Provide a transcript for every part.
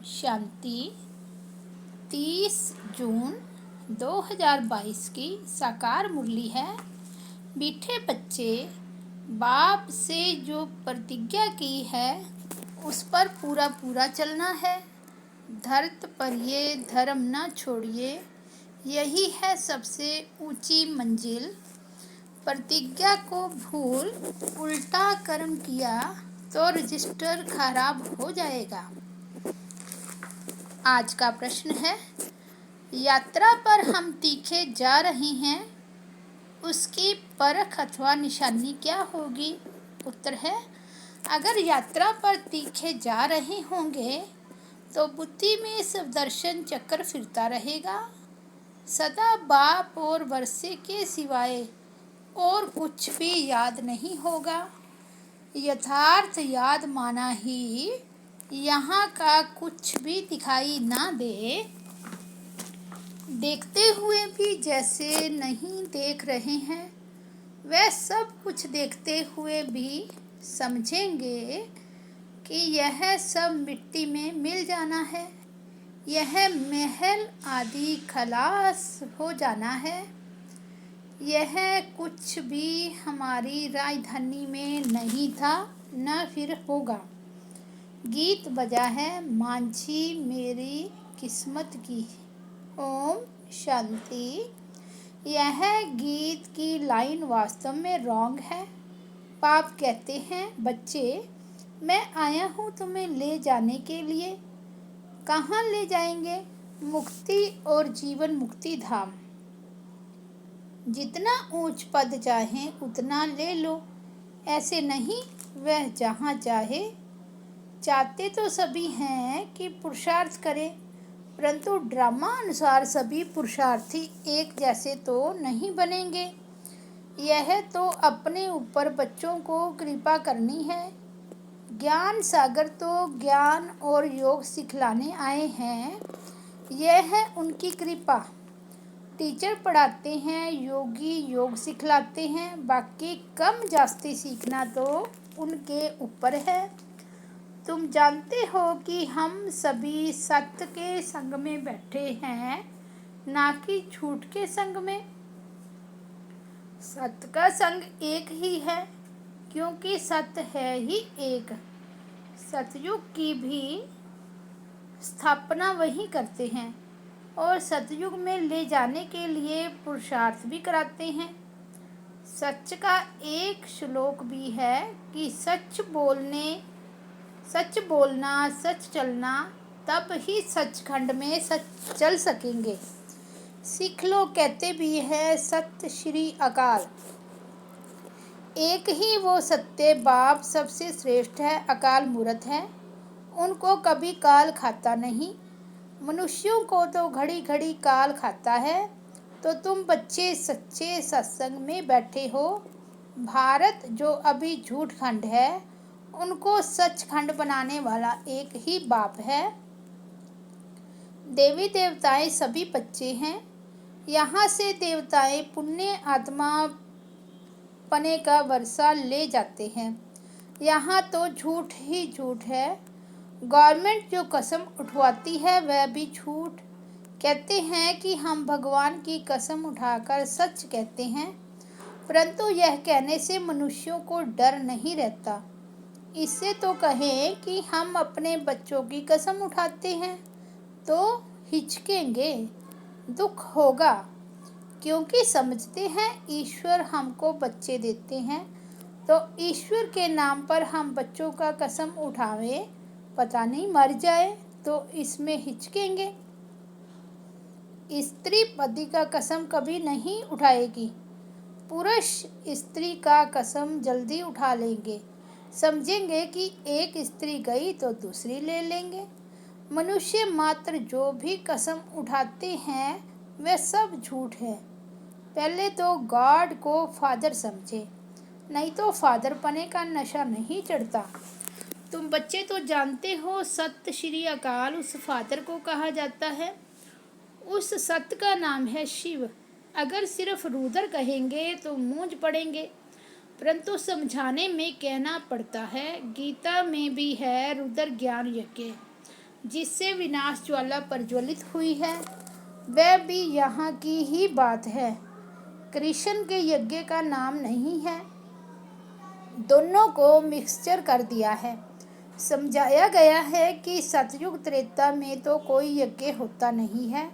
शांति 30 जून 2022 की साकार मुरली है। मीठे बच्चे, बाप से जो प्रतिज्ञा की है उस पर पूरा पूरा चलना है। धरत पर ये धर्म न छोड़िए, यही है सबसे ऊंची मंजिल। प्रतिज्ञा को भूल उल्टा कर्म किया तो रजिस्टर खराब हो जाएगा। आज का प्रश्न है, यात्रा पर हम तीखे जा रहे हैं, उसकी परख अथवा निशानी क्या होगी? उत्तर है, अगर यात्रा पर तीखे जा रहे होंगे तो बुद्धि में सुदर्शन चक्र फिरता रहेगा। सदा बाप और वर्षे के सिवाय और कुछ भी याद नहीं होगा। यथार्थ याद माना ही यहाँ का कुछ भी दिखाई ना दे। देखते हुए भी जैसे नहीं देख रहे हैं, वह सब कुछ देखते हुए भी समझेंगे कि यह सब मिट्टी में मिल जाना है। यह महल आदि खलास हो जाना है। यह कुछ भी हमारी राजधानी में नहीं था, न फिर होगा। गीत बजा है मांझी मेरी किस्मत की। ओम शांति। यह गीत की लाइन वास्तव में रॉन्ग है। बाप कहते हैं, बच्चे, मैं आया हूँ तुम्हें ले जाने के लिए। कहाँ ले जाएंगे? मुक्ति और जीवन मुक्ति धाम। जितना ऊंच पद चाहें उतना ले लो, ऐसे नहीं वह जहाँ चाहे। चाहते तो सभी हैं कि पुरुषार्थ करें, परंतु ड्रामा अनुसार सभी पुरुषार्थी एक जैसे तो नहीं बनेंगे। यह तो अपने ऊपर बच्चों को कृपा करनी है। ज्ञान सागर तो ज्ञान और योग सिखलाने आए हैं, यह है उनकी कृपा। टीचर पढ़ाते हैं, योगी योग सिखलाते हैं, बाकी कम जास्ती सीखना तो उनके ऊपर है। तुम जानते हो कि हम सभी सत्य के संग में बैठे हैं, ना कि झूठ के संग में। सत्य का संग एक ही है, क्योंकि सत्य है ही एक। सतयुग की भी स्थापना वही करते हैं और सतयुग में ले जाने के लिए पुरुषार्थ भी कराते हैं। सच का एक श्लोक भी है कि सच बोलना, सच चलना, तब ही सचखंड में सच चल सकेंगे। सिख लोग कहते भी हैं, सत्य श्री अकाल। एक ही वो सत्य बाप सबसे श्रेष्ठ है, अकाल मूर्त है। उनको कभी काल खाता नहीं। मनुष्यों को तो घड़ी घड़ी काल खाता है। तो तुम बच्चे सच्चे सत्संग में बैठे हो। भारत जो अभी झूठ खंड है, उनको सचखंड बनाने वाला एक ही बाप है। देवी देवताएं सभी बच्चे हैं। यहाँ से देवताएं पुण्य आत्मा पने का वर्षा ले जाते हैं। यहाँ तो झूठ ही झूठ है। गवर्नमेंट जो कसम उठवाती है वह भी झूठ। कहते हैं कि हम भगवान की कसम उठाकर सच कहते हैं, परंतु यह कहने से मनुष्यों को डर नहीं रहता। इससे तो कहें कि हम अपने बच्चों की कसम उठाते हैं तो हिचकेंगे, दुख होगा, क्योंकि समझते हैं ईश्वर हमको बच्चे देते हैं। तो ईश्वर के नाम पर हम बच्चों का कसम उठावें, पता नहीं मर जाए तो इसमें हिचकेंगे। स्त्री पति का कसम कभी नहीं उठाएगी। पुरुष स्त्री का कसम जल्दी उठा लेंगे। समझेंगे कि एक स्त्री गई तो दूसरी ले लेंगे। मनुष्य मात्र जो भी कसम उठाते हैं वह सब झूठ है। पहले तो गॉड को फादर समझे, नहीं तो फादर पने का नशा नहीं चढ़ता। तुम बच्चे तो जानते हो, सत्य श्री अकाल उस फादर को कहा जाता है। उस सत्य का नाम है शिव। अगर सिर्फ रुद्र कहेंगे तो मूंझ पड़ेंगे, परंतु समझाने में कहना पड़ता है। गीता में भी है रुद्र ज्ञान यज्ञ। जिससे विनाश ज्वाला प्रज्वलित हुई है, वह भी यहाँ की ही बात है। कृष्ण के यज्ञ का नाम नहीं है, दोनों को मिक्सचर कर दिया है। समझाया गया है कि सतयुग त्रेता में तो कोई यज्ञ होता नहीं है,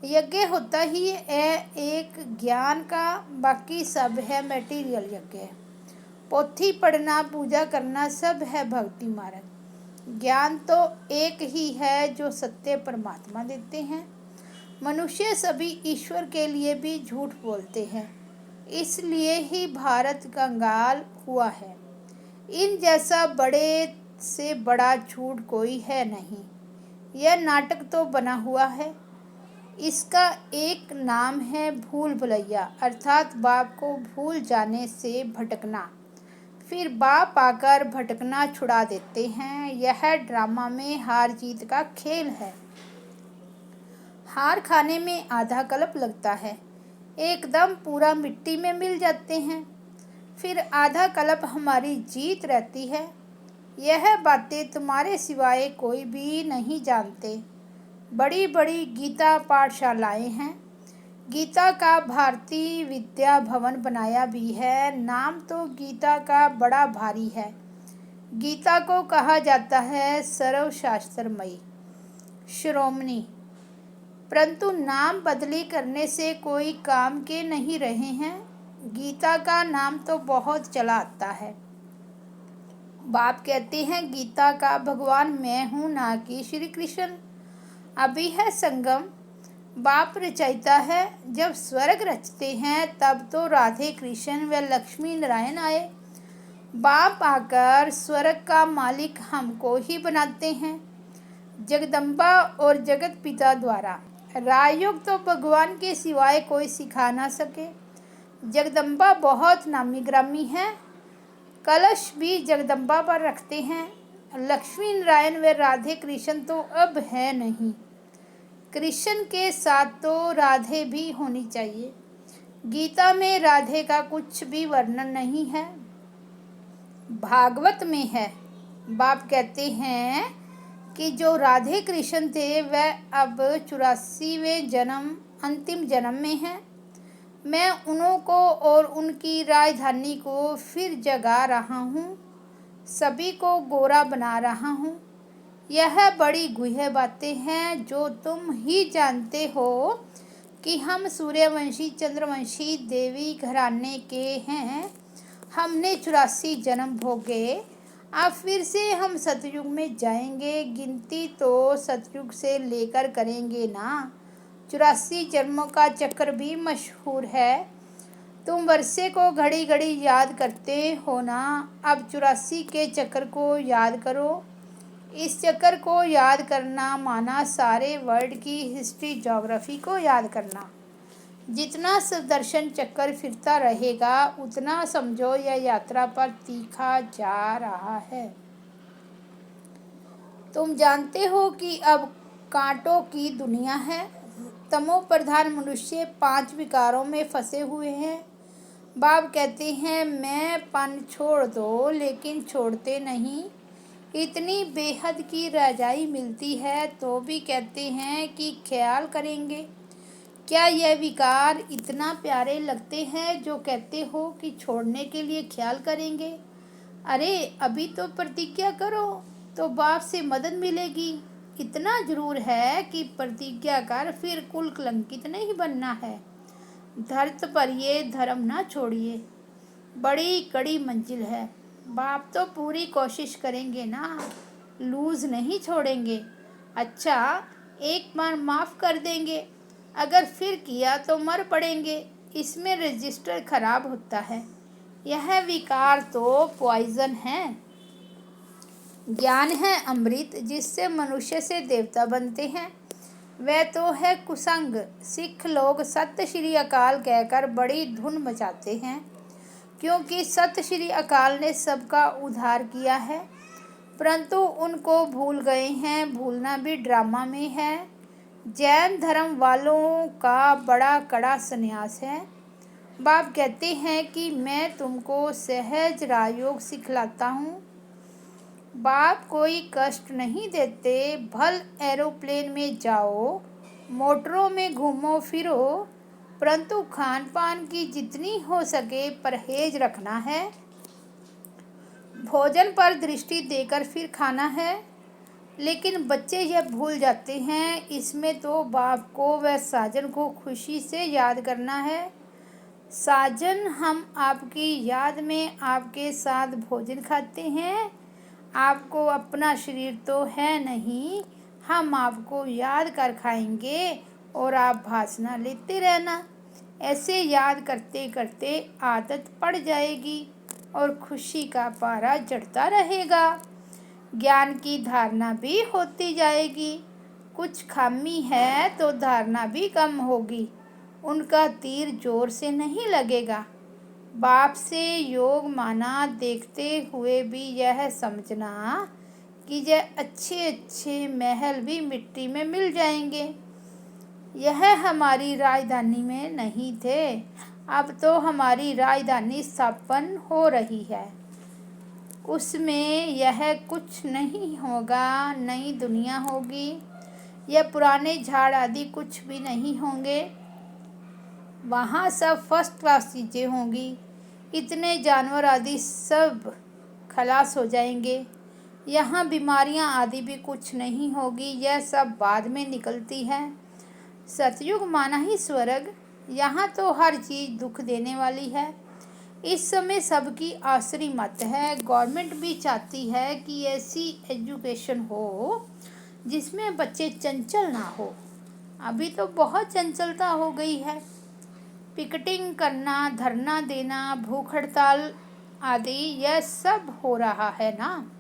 यज्ञ होता ही है एक ज्ञान का, बाकी सब है मटेरियल यज्ञ। पोथी पढ़ना, पूजा करना सब है भक्ति मार्ग। ज्ञान तो एक ही है जो सत्य परमात्मा देते हैं। मनुष्य सभी ईश्वर के लिए भी झूठ बोलते हैं, इसलिए ही भारत कंगाल हुआ है। इन जैसा बड़े से बड़ा झूठ कोई है नहीं। यह नाटक तो बना हुआ है। इसका एक नाम है भूल भुलैया, अर्थात बाप को भूल जाने से भटकना। फिर बाप आकर भटकना छुड़ा देते हैं। यह ड्रामा में हार जीत का खेल है। हार खाने में आधा कल्प लगता है, एकदम पूरा मिट्टी में मिल जाते हैं। फिर आधा कल्प हमारी जीत रहती है। यह बातें तुम्हारे सिवाय कोई भी नहीं जानते। बड़ी बड़ी गीता पाठशालाएं हैं। गीता का भारतीय विद्या भवन बनाया भी है। नाम तो गीता का बड़ा भारी है। गीता को कहा जाता है सर्वशास्त्रमयी, शिरोमणि, परंतु नाम बदली करने से कोई काम के नहीं रहे हैं। गीता का नाम तो बहुत चला आता है। बाप कहते हैं गीता का भगवान मैं हूँ, ना कि श्री कृष्ण। अभी है संगम। बाप रचयिता है। जब स्वर्ग रचते हैं तब तो राधे कृष्ण व लक्ष्मी नारायण आए। बाप आकर स्वर्ग का मालिक हमको ही बनाते हैं, जगदम्बा और जगत पिता द्वारा। राजयोग तो भगवान के सिवाय कोई सिखा ना सके। जगदम्बा बहुत नामी ग्रामी है। कलश भी जगदम्बा पर रखते हैं। लक्ष्मी नारायण व राधे कृष्ण तो अब है नहीं। कृष्ण के साथ तो राधे भी होनी चाहिए। गीता में राधे का कुछ भी वर्णन नहीं है, भागवत में है। बाप कहते हैं कि जो राधे कृष्ण थे वह अब 84वें जन्म अंतिम जन्म में हैं। मैं उन्हों को और उनकी राजधानी को फिर जगा रहा हूँ, सभी को गोरा बना रहा हूँ। यह बड़ी गुह्य बातें हैं जो तुम ही जानते हो कि हम सूर्यवंशी चंद्रवंशी देवी घराने के हैं। हमने 84 जन्म भोगे, अब फिर से हम सतयुग में जाएंगे। गिनती तो सतयुग से लेकर करेंगे ना। 84 जन्मों का चक्र भी मशहूर है। तुम वर्षे को घड़ी घड़ी याद करते हो ना, अब 84 के चक्र को याद करो। इस चक्कर को याद करना माना सारे वर्ल्ड की हिस्ट्री ज्योग्राफी को याद करना। जितना सुदर्शन चक्कर फिरता रहेगा उतना समझो यह यात्रा पर तीखा जा रहा है। तुम जानते हो कि अब कांटों की दुनिया है। तमो प्रधान मनुष्य 5 विकारों में फंसे हुए हैं। बाप कहते हैं मैं पन छोड़ दो, लेकिन छोड़ते नहीं। इतनी बेहद की रजाई मिलती है तो भी कहते हैं कि ख्याल करेंगे। क्या यह विकार इतना प्यारे लगते हैं जो कहते हो कि छोड़ने के लिए ख्याल करेंगे? अरे अभी तो प्रतिज्ञा करो तो बाप से मदद मिलेगी। इतना जरूर है कि प्रतिज्ञा कर, फिर कुल कलंकित नहीं बनना है। धरत पर ये धर्म ना छोड़िए, बड़ी कड़ी मंजिल है। बाप तो पूरी कोशिश करेंगे ना, लूज नहीं छोड़ेंगे। अच्छा, एक बार माफ़ कर देंगे, अगर फिर किया तो मर पड़ेंगे। इसमें रजिस्टर खराब होता है। यह विकार तो पॉइजन है। ज्ञान है अमृत, जिससे मनुष्य से देवता बनते हैं। वह तो है कुसंग। सिख लोग सत श्री अकाल कहकर बड़ी धुन मचाते हैं, क्योंकि सत श्री अकाल ने सबका उद्धार किया है, परंतु उनको भूल गए हैं। भूलना भी ड्रामा में है। जैन धर्म वालों का बड़ा कड़ा संन्यास है। बाप कहते हैं कि मैं तुमको सहज राजयोग सिखलाता हूँ। बाप कोई कष्ट नहीं देते, भल एरोप्लेन में जाओ, मोटरों में घूमो फिरो, परंतु खान पान की जितनी हो सके परहेज रखना है। भोजन पर दृष्टि देकर फिर खाना है। लेकिन बच्चे यह भूल जाते हैं, इसमें तो बाप को व साजन को खुशी से याद करना है। साजन, हम आपकी याद में आपके साथ भोजन खाते हैं। आपको अपना शरीर तो है नहीं, हम आपको याद कर खाएंगे और आप भाषण लेते रहना। ऐसे याद करते करते आदत पड़ जाएगी और खुशी का पारा चढ़ता रहेगा। ज्ञान की धारणा भी होती जाएगी। कुछ खामी है तो धारणा भी कम होगी, उनका तीर जोर से नहीं लगेगा। बाप से योग माना देखते हुए भी यह समझना कि यह अच्छे अच्छे महल भी मिट्टी में मिल जाएंगे। यह हमारी राजधानी में नहीं थे, अब तो हमारी राजधानी स्थापन हो रही है। उसमें यह कुछ नहीं होगा, नई दुनिया होगी। यह पुराने झाड़ आदि कुछ भी नहीं होंगे। वहाँ सब फर्स्ट क्लास चीज़ें होंगी। इतने जानवर आदि सब खलास हो जाएंगे। यहाँ बीमारियाँ आदि भी कुछ नहीं होगी, यह सब बाद में निकलती है। सतयुग माना ही स्वर्ग, यहाँ तो हर चीज़ दुख देने वाली है। इस समय सबकी आसरी मत है। गवर्नमेंट भी चाहती है कि ऐसी एजुकेशन हो जिसमें बच्चे चंचल ना हो। अभी तो बहुत चंचलता हो गई है। पिकेटिंग करना, धरना देना, भूख हड़ताल आदि यह सब हो रहा है ना।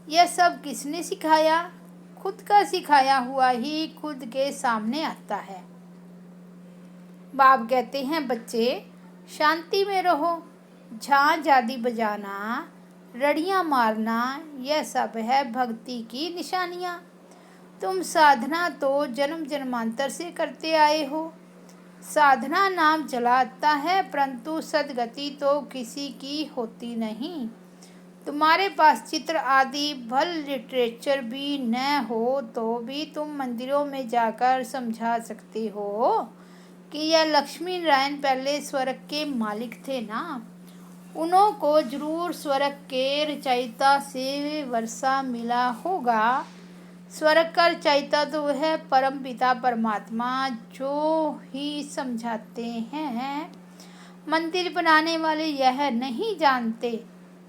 यह सब किसने सिखाया? खुद का सिखाया हुआ ही खुद के सामने आता है। बाप कहते हैं, बच्चे शांति में रहो। झांझ आदि बजाना, रड़ियाँ मारना, यह सब है भक्ति की निशानियाँ। तुम साधना तो जन्म जन्मांतर से करते आए हो। साधना नाम चलाता है, परंतु सदगति तो किसी की होती नहीं। तुम्हारे पास चित्र आदि भल लिटरेचर भी न हो तो भी तुम मंदिरों में जाकर समझा सकते हो कि यह लक्ष्मी नारायण पहले स्वर्ग के मालिक थे ना। उन्हों को जरूर स्वर्ग के रचयिता से वर्षा मिला होगा। स्वर्ग का रचयिता तो है परम पिता परमात्मा, जो ही समझाते हैं। मंदिर बनाने वाले यह नहीं जानते।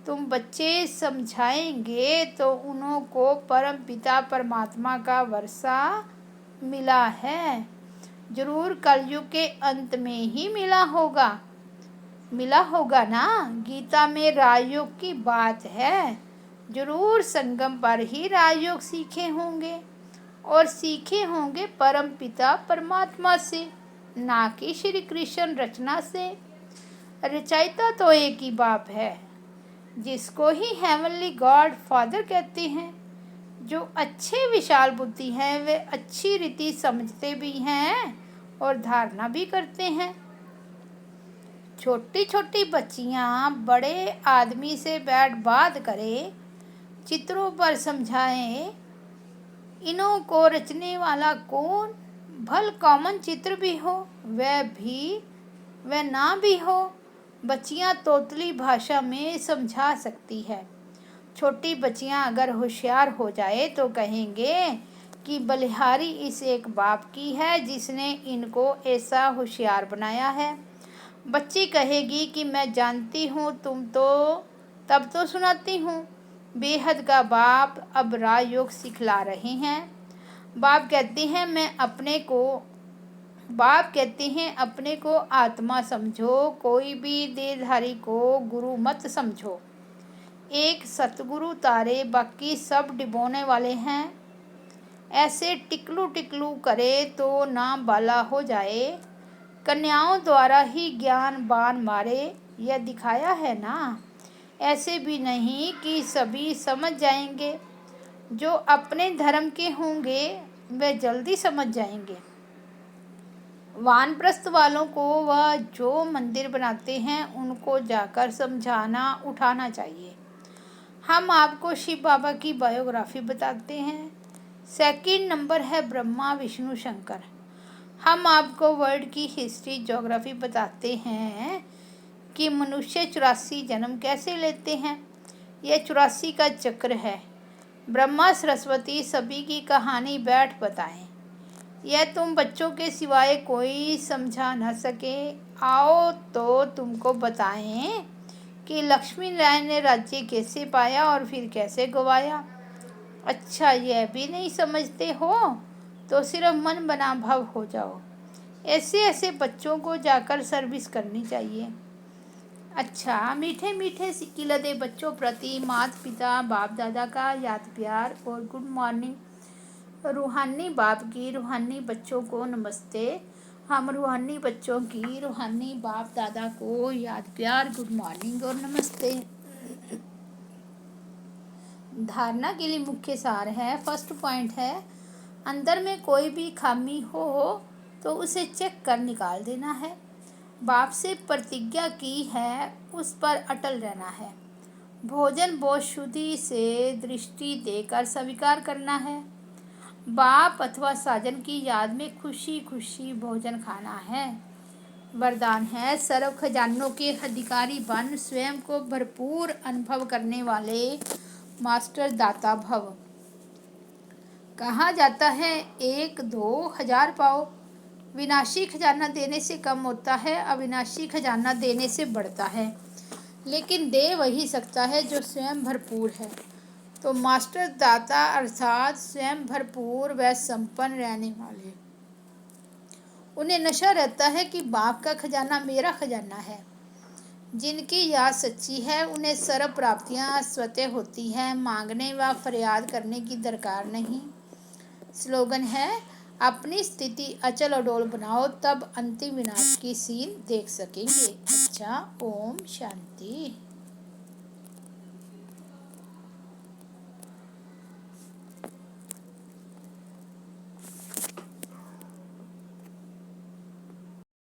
तुम बच्चे समझाएंगे तो उन्हों को परम पिता परमात्मा का वर्षा मिला है। जरूर कलयुग के अंत में ही मिला होगा ना। गीता में राजयोग की बात है। जरूर संगम पर ही राजयोग सीखे होंगे और सीखे होंगे परम पिता परमात्मा से, ना कि श्री कृष्ण रचना से। रचयिता तो एक ही बाप है, जिसको ही हेवनली गॉड फादर कहते हैं। जो अच्छे विशाल बुद्धि हैं वे अच्छी रीति समझते भी हैं और धारणा भी करते हैं। छोटी छोटी बच्चियां बड़े आदमी से बैठ बात करें, चित्रों पर समझाएं। इन्हों को रचने वाला कौन? भल कॉमन चित्र भी हो वह ना भी हो, बच्चियां तोतली भाषा में समझा सकती है। छोटी बच्चियां अगर होशियार हो जाए तो कहेंगे कि बलिहारी इस एक बाप की है जिसने इनको ऐसा होशियार बनाया है। बच्ची कहेगी कि मैं जानती हूँ, तुम तो तब तो सुनाती हूँ। बेहद का बाप अब राजयोग सिखला रहे हैं। बाप कहते हैं अपने को आत्मा समझो, कोई भी देहधारी को गुरु मत समझो। एक सतगुरु तारे, बाकी सब डिबोने वाले हैं। ऐसे टिकलू टिकलू करे तो नाम बाला हो जाए। कन्याओं द्वारा ही ज्ञान बाण मारे, यह दिखाया है ना। ऐसे भी नहीं कि सभी समझ जाएंगे। जो अपने धर्म के होंगे वे जल्दी समझ जाएंगे। वानप्रस्थ वालों को वह जो मंदिर बनाते हैं उनको जाकर समझाना उठाना चाहिए। हम आपको शिव बाबा की बायोग्राफी बताते हैं। सेकंड नंबर है ब्रह्मा विष्णु शंकर। हम आपको वर्ल्ड की हिस्ट्री ज्योग्राफी बताते हैं कि मनुष्य 84 जन्म कैसे लेते हैं। यह 84 का चक्र है। ब्रह्मा सरस्वती सभी की कहानी बैठ बताएं। यह तुम बच्चों के सिवाय कोई समझा न सके। आओ तो तुमको बताएं कि लक्ष्मी नारायण ने राज्य कैसे पाया और फिर कैसे गवाया। अच्छा, यह भी नहीं समझते हो तो सिर्फ मन बना भव हो जाओ। ऐसे ऐसे बच्चों को जाकर सर्विस करनी चाहिए। अच्छा, मीठे मीठे सिकिलदे बच्चों प्रति माता पिता बाप दादा का याद प्यार और गुड मॉर्निंग। रूहानी बाप की रूहानी बच्चों को नमस्ते। हम रूहानी बच्चों की रूहानी बाप दादा को याद प्यार गुड मॉर्निंग और नमस्ते। धारणा के लिए मुख्य सार है। फर्स्ट पॉइंट है, अंदर में कोई भी खामी हो तो उसे चेक कर निकाल देना है। बाप से प्रतिज्ञा की है, उस पर अटल रहना है। भोजन बहुत शुद्धि से दृष्टि देकर स्वीकार करना है। बाप अथवा साजन की याद में खुशी खुशी भोजन खाना है। वरदान है, सर्व खजानों के अधिकारी बन, स्वयं को भरपूर अनुभव करने वाले मास्टर दाता भव। कहा जाता है 1-2 हजार पाओ। विनाशी खजाना देने से कम होता है, अविनाशी खजाना देने से बढ़ता है। लेकिन दे वही सकता है जो स्वयं भरपूर है। तो मास्टर दाता अर्थात स्वयं भरपूर व संपन्न रहने वाले। उन्हें नशा रहता है कि बाप का खजाना मेरा खजाना है। जिनकी याद सच्ची है उन्हें सर्व प्राप्तियां स्वतः होती हैं। मांगने व फरियाद करने की दरकार नहीं। स्लोगन है, अपनी स्थिति अचल अडोल बनाओ, तब अंतिम विनाश की सीन देख सकेंगे। अच्छा, ओम शांति।